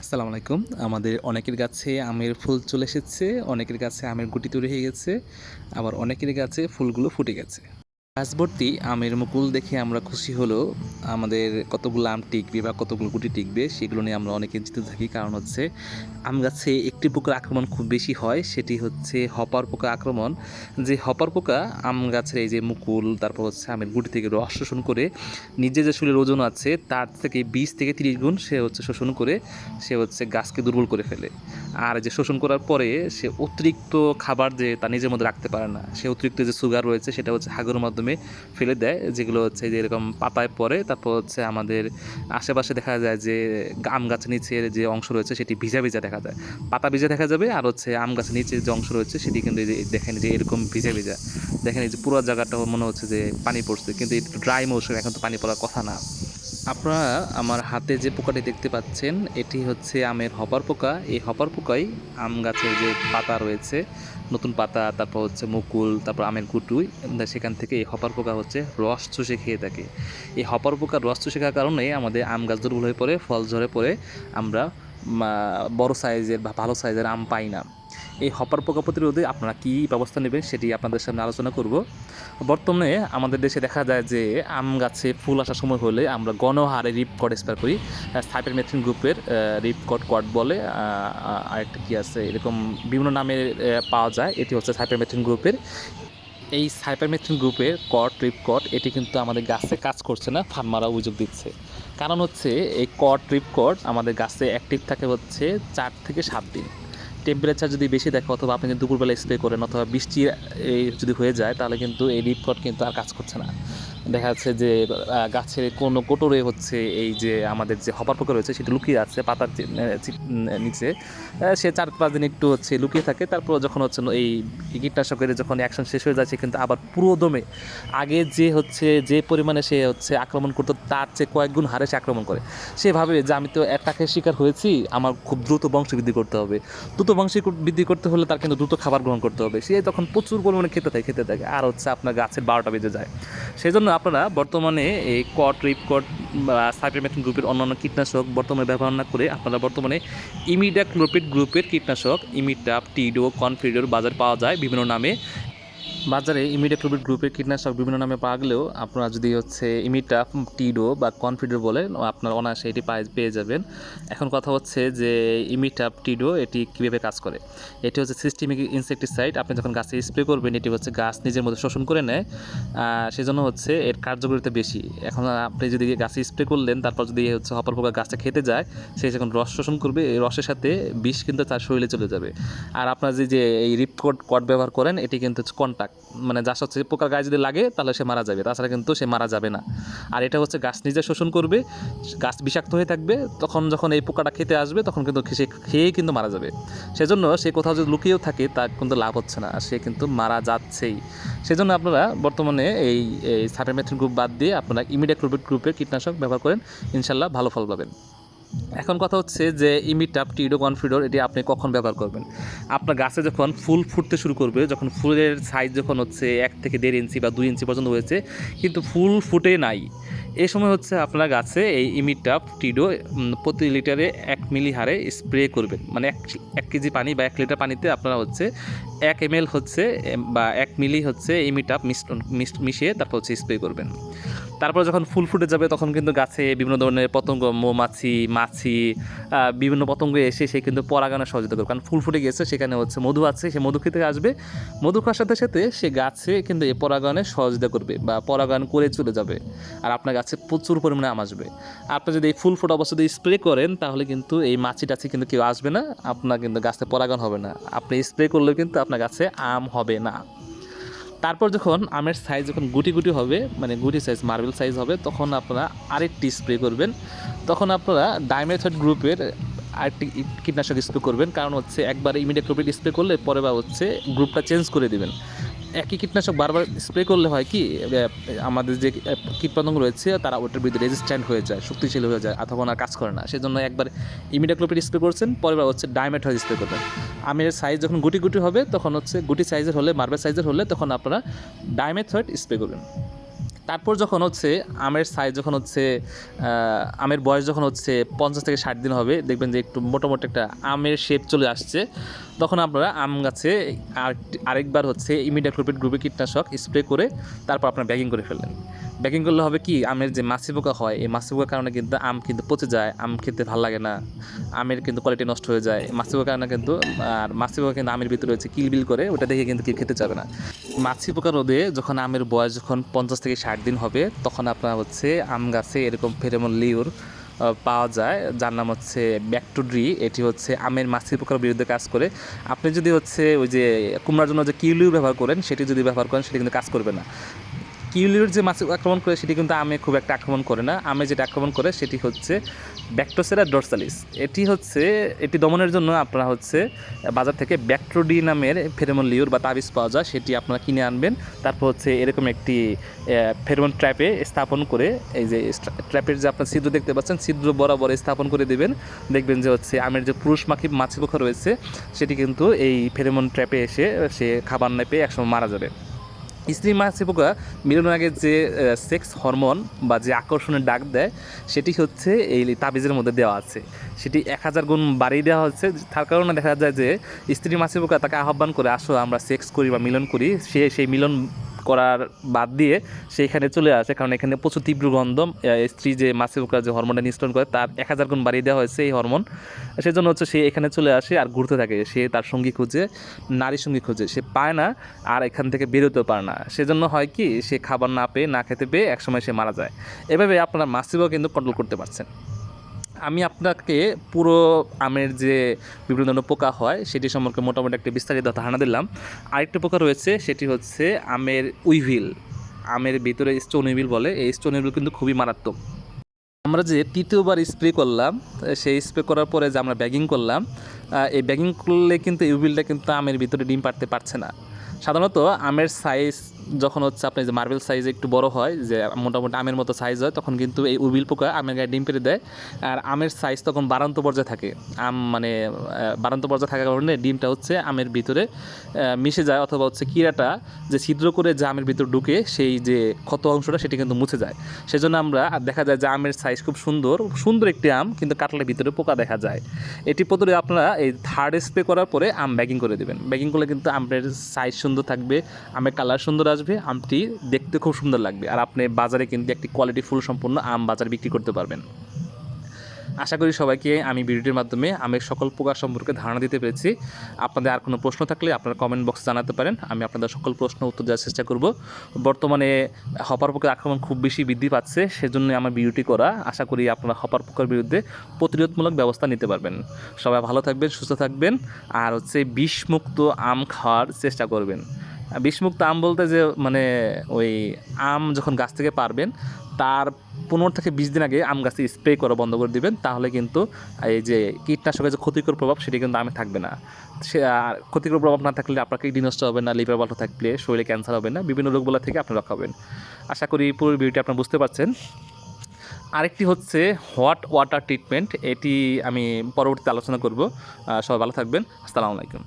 আসসালামু আলাইকুম। আমাদের অনেকের গাছে আমের ফুল চলে এসেছে, অনেকের গাছে আমের গুটি তৈরি হয়ে গেছে, আবার অনেকের গাছে ফুলগুলো ফুটে গেছে। গাছ ভর্তি আমের মুকুল দেখে আমরা খুশি হলেও আমাদের কতগুলো আম টিকবে বা কতগুলো গুটি টিকবে সেগুলো নিয়ে আমরা অনেকে চিন্তিত থাকি। কারণ হচ্ছে আম গাছে একটি পোকার আক্রমণ খুব বেশি হয়, সেটি হচ্ছে হপার পোকা আক্রমণ। যে হপার পোকা আম গাছের এই যে মুকুল, তারপর হচ্ছে আমের গুটি থেকে রস শোষণ করে নিজে যে শরীরের ওজন আছে তার থেকে 20 থেকে 30 গুণ সে হচ্ছে শোষণ করে সে হচ্ছে গাছকে দুর্বল করে ফেলে। আর যে শোষণ করার পরে সে অতিরিক্ত খাবার যে তার নিজের মধ্যে রাখতে পারে না, সে অতিরিক্ত যে সুগার রয়েছে সেটা হচ্ছে হাগরের মাধ্যমে ফেলে দেয়, যেগুলো হচ্ছে যে এরকম পাতায় পড়ে। তারপর হচ্ছে আমাদের আশেপাশে দেখা যায় যে আম গাছের নিচের যে অংশ রয়েছে সেটি ভিজা ভিজা দেখা যায়, পাতা ভিজা দেখা যাবে। আর হচ্ছে আম গাছের নিচের যে অংশ রয়েছে সেটি কিন্তু দেখেন যে এরকম ভিজা ভিজা দেখেন, এই যে পুরো জায়গাটা মনে হচ্ছে যে পানি পড়ছে, কিন্তু একটু ড্রাই মৌসুম, এখন তো পানি পড়ার কথা না। আপনারা আমার হাতে যে পোকাটি দেখতে পাচ্ছেন এটি হচ্ছে আমের হপার পোকা। এই হপার পোকাই আম গাছের যে পাতা রয়েছে, নতুন পাতা, তারপর হচ্ছে মুকুল, তারপর আমের কুটুই, সেখান থেকে এই হপার পোকা হচ্ছে রস চুষে খেয়ে থাকে। এই হপার পোকার রস চুষে খাওয়ার কারণে আমাদের আম গাছ দুর্বল হয়ে পড়ে, ফল ঝরে পড়ে, আমরা বড় সাইজের বা ভালো সাইজের আম পাই না। এই হপার পোকা প্রতিরোধে আপনারা কী ব্যবস্থা নেবেন সেটি আপনাদের সামনে আলোচনা করব। বর্তমানে আমাদের দেশে দেখা যায় যে আম গাছে ফুল আসার সময় হলে আমরা গণহারে রিপকট স্প্রে করি। সাইপারমেথ্রিন গ্রুপের রিপকট কট বলে, আরেকটা কী আছে, এরকম বিভিন্ন নামে পাওয়া যায়। এটি হচ্ছে সাইপারমেথ্রিন গ্রুপের। এই সাইপারমেথ্রিন গ্রুপের রিপকট এটি কিন্তু আমাদের গাছে কাজ করছে না, ফার্মাররা অভিযোগ দিচ্ছে। কারণ হচ্ছে এই রিপকট আমাদের গাছে অ্যাক্টিভ থাকে হচ্ছে 4 থেকে 7 দিন। টেম্পারেচার যদি বেশি দেখে অথবা আপনি যদি দুপুরবেলা স্প্রে করেন অথবা বৃষ্টি যদি হয়ে যায় তাহলে কিন্তু এই রিপকট কিন্তু আর কাজ করছে না। দেখা যাচ্ছে যে গাছের কোনো কোটরে হচ্ছে এই যে আমাদের যে হপার পোকা রয়েছে সেটা লুকিয়ে আছে পাতার নিচে। সে 4-5 দিন একটু হচ্ছে লুকিয়ে থাকে, তারপর যখন হচ্ছে এই কীটনাশকের যখন অ্যাকশন শেষ হয়ে যাচ্ছে কিন্তু আবার পুরো দমে আগে যে হচ্ছে যে পরিমাণে সে হচ্ছে আক্রমণ করতো তার চেয়ে কয়েক গুণ হারে সে আক্রমণ করে। সে ভাবে যে আমি তো অ্যাটাকের শিকার হয়েছি, আমার খুব দ্রুত বংশবৃদ্ধি করতে হবে। দ্রুত বৃদ্ধি করতে হলে তার কিন্তু দ্রুত খাবার গ্রহণ করতে হবে। সে তখন প্রচুর পরিমাণে খেতে থাকে আর হচ্ছে আপনার গাছের 12টা বেজে যায়। সেই জন্য আপনারা বর্তমানে এই রিপকট বা সাইপারমেথ্রিন গ্রুপের অন্যান্য কীটনাশক বর্তমানে ব্যবহার না করে আপনারা বর্তমানে ইমিডাক্লোপিড গ্রুপের কীটনাশক ইমিটাপ, টিডো, কনফিডোর বাজারে পাওয়া যায় বিভিন্ন নামে। বাজারে ইমিডাক্লোপিড গ্রুপের কীটনাশক বিভিন্ন নামে পাওয়া গেলেও আপনারা যদি হচ্ছে ইমিটাপ, টিডো বা কনফিডোর বলেন আপনার অনায়াসে এটি পেয়ে যাবেন। এখন কথা হচ্ছে যে ইমিটাপ, টিডো এটি কীভাবে কাজ করে। এটি হচ্ছে সিস্টেমিক ইনসেকটিসাইড। আপনি যখন গাছে স্প্রে করবেন এটি হচ্ছে গাছ নিজের মধ্যে শোষণ করে নেয়, সেজন্য হচ্ছে এর কার্যকারিতা বেশি। এখন আপনি যদি গাছে স্প্রে করলেন তারপর যদি হচ্ছে হপার পোকা গাছটা খেতে যায়, সে যখন রস শোষণ করবে এই রসের সাথে বিষ কিন্তু তার শরীরে চলে যাবে। আর আপনার যে এই রিপকট ব্যবহার করেন এটি কিন্তু হচ্ছে কন্টাক্ট, মানে যা হচ্ছে পোকার গায়ে যদি লাগে তাহলে সে মারা যাবে, তাছাড়া কিন্তু সে মারা যাবে না। আর এটা হচ্ছে গাছ নিজে শোষণ করবে, গাছ বিষাক্ত হয়ে থাকবে, তখন যখন এই পোকাটা খেতে আসবে তখন কিন্তু সে খেয়েই কিন্তু মারা যাবে। সেজন্য সে কোথাও যদি লুকিয়েও থাকে তার কিন্তু লাভ হচ্ছে না, সে কিন্তু মারা যাচ্ছেই। সেজন্য আপনারা বর্তমানে এই সাইপারমেথ্রিন গ্রুপ বাদ দিয়ে আপনারা ইমিডাক্লোপিড গ্রুপের কীটনাশক ব্যবহার করেন, ইনশাল্লাহ ভালো ফল পাবেন। এখন কথা হচ্ছে যে ইমিটাপ, টিডো, কনফিডোর এটি আপনি কখন ব্যবহার করবেন। আপনার গাছে যখন ফুল ফুটতে শুরু করবে, যখন ফুলের সাইজ যখন হচ্ছে 1 থেকে 1.5 ইঞ্চি বা 2 ইঞ্চি পর্যন্ত হয়েছে কিন্তু ফুল ফুটে নাই, এই সময় হচ্ছে আপনার গাছে এই ইমিটাপ, টিডো প্রতি লিটারে 1 মিলি হারে স্প্রে করবেন। মানে 1 কেজি পানি বা 1 লিটার পানিতে আপনারা হচ্ছে 1 ml হচ্ছে বা 1 মিলি হচ্ছে ইমিটাপ মিশিয়ে তারপর হচ্ছে স্প্রে করবেন। তারপর যখন ফুল ফুটে যাবে তখন কিন্তু গাছে বিভিন্ন ধরনের পতঙ্গ, মৌমাছি, মাছি, বিভিন্ন পতঙ্গ এসে সে কিন্তু পরাগায়নে সহযোগিতা করবে। কারণ ফুল ফুটে গেছে, সেখানে হচ্ছে মধু আছে, সে মধু খেতে আসবে, মধু খাওয়ার সাথে সাথে সে গাছে কিন্তু এই পরাগায়নে সহযোগিতা করবে বা পরাগায়ন করে চলে যাবে, আর আপনার গাছে প্রচুর পরিমাণে আম আসবে। আপনি যদি এই ফুল ফোটা অবস্থা যদি স্প্রে করেন তাহলে কিন্তু এই মাছি টাছি কিন্তু কেউ আসবে না, আপনার কিন্তু গাছে পরাগায়ন হবে না, আপনি স্প্রে করলেও কিন্তু আপনার গাছে আম হবে না। তারপর যখন আমের সাইজ যখন গুটি গুটি হবে, মানে গুটি সাইজ মার্বেল সাইজ হবে, তখন আপনারা আরেকটি স্প্রে করবেন। তখন আপনারা ডাইমেথড গ্রুপের আরেকটি কীটনাশক স্প্রে করবেন। কারণ হচ্ছে একবার ইমিডাক্লোপিড স্প্রে করলে পরে বা হচ্ছে গ্রুপটা চেঞ্জ করে দেবেন। একই কীটনাশক বারবার স্প্রে করলে হয় কি, আমাদের যে কীটপতঙ্গ রয়েছে তারা ওটার বিরুদ্ধে রেজিস্ট্যান্ট হয়ে যায়, শক্তিশালী হয়ে যায়, অথবা আর কাজ করে না। সেজন্য একবার ইমিডাক্লোপিড স্প্রে করছেন, পরের হচ্ছে ডাইমেথড স্প্রে করবেন। আমের সাইজ যখন গুটি গুটি হবে তখন হচ্ছে গুটি সাইজের হলে, মার্বেল সাইজের হলে তখন আপনারা ডাইমেথড স্প্রে করবেন। তারপর যখন হচ্ছে আমের সাইজ যখন হচ্ছে আমের বয়স যখন হচ্ছে 50 থেকে 60 দিন হবে, দেখবেন যে একটু মোটামুটি একটা আমের শেপ চলে আসছে, তখন আপনারা আম গাছে আরেকবার হচ্ছে ইমিডাক্লোপিড গ্রুপের কীটনাশক স্প্রে করে তারপর আপনারা ব্যাগিং করে ফেললেন। ব্যাগিং করলে হবে কি, আমের যে মাছি পোকা হয়, এই মাছি পোকার কারণে কিন্তু আম কিন্তু পচে যায়, আম খেতে ভালো লাগে না, আমের কিন্তু কোয়ালিটি নষ্ট হয়ে যায় মাছি পোকার কারণে কিন্তু। আর মাছি পোকা কিন্তু আমের ভিতরে হচ্ছে কিলবিল করে, ওটা দেখে কিন্তু কেউ খেতে যাবে না। মাছি পোকা রোধে যখন আমের বয়স যখন 50 থেকে 60 দিন হবে, তখন আপনার হচ্ছে আম গাছে এরকম ফেরোমন লিওর পাওয়া যায়, যার নাম হচ্ছে ব্যাকটুড্রি। এটি হচ্ছে আমের মাছি পোকার বিরুদ্ধে কাজ করে। আপনি যদি হচ্ছে ওই যে কুমড়ার জন্য যে কিউলিউ ব্যবহার করেন, সেটি যদি ব্যবহার করেন, সেটি কিন্তু কাজ করবে না। কিউলির যে মাছি আক্রমণ করে সেটি কিন্তু আমে খুব একটা আক্রমণ করে না। আমে যেটা আক্রমণ করে সেটি হচ্ছে ব্যাকটোসেরা ডরসালিস। এটি দমনের জন্য আপনারা হচ্ছে বাজার থেকে ব্যাকট্রোডি নামের ফেরোমন লিওর বা তাবিজ পাওয়া যায়, সেটি আপনারা কিনে আনবেন। তারপর হচ্ছে এরকম একটি ফেরোমন ট্র্যাপে স্থাপন করে, এই যে ট্র্যাপের যে আপনার ছিদ্র দেখতে পাচ্ছেন, ছিদ্র বরাবর স্থাপন করে দেবেন। দেখবেন যে হচ্ছে আমের যে পুরুষ মাছি পোকা রয়েছে, সেটি কিন্তু এই ফেরোমন ট্র্যাপে এসে সে খাবার না পেয়ে একসময় মারা যাবে। স্ত্রী মাছি পোকা মিলনের আগে যে সেক্স হরমোন বা যে আকর্ষণের ডাক দেয়, সেটি হচ্ছে এই তাবিজের মধ্যে দেওয়া আছে। সেটি 1000 গুণ বাড়িয়ে দেওয়া হচ্ছে। তার কারণে দেখা যায় যে স্ত্রী মাছি পোকা তাকে আহ্বান করে, আসো আমরা সেক্স করি বা মিলন করি, সে সেই মিলন করার বাদ দিয়ে সেইখানে চলে আসে, কারণ এখানে প্রচুর তীব্র গন্ধ। স্ত্রী যে মাছি পোকা যে হরমোনটা নিঃসরণ করে, তার 1000 গুণ বাড়িয়ে দেওয়া হয়েছে এই হরমোন। সেজন্য হচ্ছে সে এখানে চলে আসে আর ঘুরতে থাকে, সে তার সঙ্গী খুঁজে, নারী সঙ্গী খুঁজে, সে পায় না আর এখান থেকে বেরোতেও পারে না। সেজন্য হয় কি, সে খাবার না পেয়ে, না খেতে পেয়ে একসময় সে মারা যায়। এভাবে আপনারা মাছি পোকা কিন্তু কন্ট্রোল করতে পারছেন। আমি আপনাকে পুরো আমের যে বিভিন্ন ধরনের পোকা হয় সেটি সম্পর্কে মোটামুটি একটা বিস্তারিত ধারণা দিলাম। আরেকটা পোকা রয়েছে, সেটি হচ্ছে আমের উইভিল। আমের ভিতরে স্টোন উইভিল বলে, এই স্টোন উইভিল কিন্তু খুবই মারাত্মক। আমরা যে তৃতীয়বার স্প্রে করলাম, সেই স্প্রে করার পরে যে আমরা ব্যাগিং করলাম, এই ব্যাগিং করলে কিন্তু ইউভিলটা কিন্তু আমের ভিতরে ডিম পাড়তে পারছে না। সাধারণত আমের সাইজ যখন হচ্ছে আপনার যে মার্বেল সাইজ একটু বড় হয়, যে মোটামুটি আমের মতো সাইজ হয়, তখন কিন্তু এই উইভিল পোকা আমের গায়ে ডিম পেড়ে দেয়। আর আমের সাইজ তখন বাড়ন্ত পর্যায়ে থাকে। আম মানে বাড়ন্ত পর্যায়ে থাকার কারণে ডিমটা হচ্ছে আমের ভিতরে মিশে যায়, অথবা হচ্ছে কিরাটা যে ছিদ্র করে যে আমের ভিতর ঢুকে সেই যে ক্ষত অংশটা সেটি কিন্তু মুছে যায়। সেজন্য আমরা দেখা যায় যে আমের সাইজ খুব সুন্দর সুন্দর একটি আম, কিন্তু কাটলে ভিতরে পোকা দেখা যায়। এটি প্রতিরোধে আপনারা এই থার্ড স্প্রে করার পরে আম ব্যাগিং করে দেবেন। ব্যাগিং করলে কিন্তু আমের সাইজ সুন্দর থাকবে, আমের কালার সুন্দর আসবে, আমটি দেখতে খুব সুন্দর লাগবে, আর আপনি বাজারে কিন্তু একটি কোয়ালিটি ফুল সম্পূর্ণ আম বাজারে বিক্রি করতে পারবেন। আশা করি সবাইকে আমি ভিডিওটির মাধ্যমে আমের সকল পোকা সম্পর্কে ধারণা দিতে পেরেছি। আপনাদের আর কোনো প্রশ্ন থাকলে আপনারা কমেন্ট বক্সে জানাতে পারেন, আমি আপনাদের সকল প্রশ্ন উত্তর দেওয়ার চেষ্টা করব। বর্তমানে হপার পোকার আক্রমণ খুব বেশি বৃদ্ধি পাচ্ছে, সেজন্য আমার ভিডিওটি করা। আশা করি আপনারা হপার পোকার বিরুদ্ধে প্রতিরোধমূলক ব্যবস্থা নিতে পারবেন। সবাই ভালো থাকবেন, সুস্থ থাকবেন, আর হচ্ছে বিষমুক্ত আম খাওয়ার চেষ্টা করবেন। বিষমুক্ত আম বলতে যে মানে ওই আম যখন গাছ থেকে পারবেন তার 15 থেকে 20 দিন আগে আম গাছে স্প্রে করা বন্ধ করে দিবেন, তাহলে কিন্তু এই যে কীটনাশকের যে ক্ষতিকর প্রভাব সেটি কিন্তু আমে থাকবে না। সে আর ক্ষতিকর প্রভাব না থাকলে আপনার কিডনি নষ্ট হবে না, লিভার ভালো থাকলে শরীরে ক্যান্সার হবে না, বিভিন্ন রোগগুলো থেকে আপনি রক্ষা হবেন। আশা করি পুরো ভিডিওটি আপনারা বুঝতে পারছেন। আরেকটি হচ্ছে হট ওয়াটার ট্রিটমেন্ট, এটি আমি পরবর্তীতে আলোচনা করব। সবাই ভালো থাকবেন, আসসালামু আলাইকুম।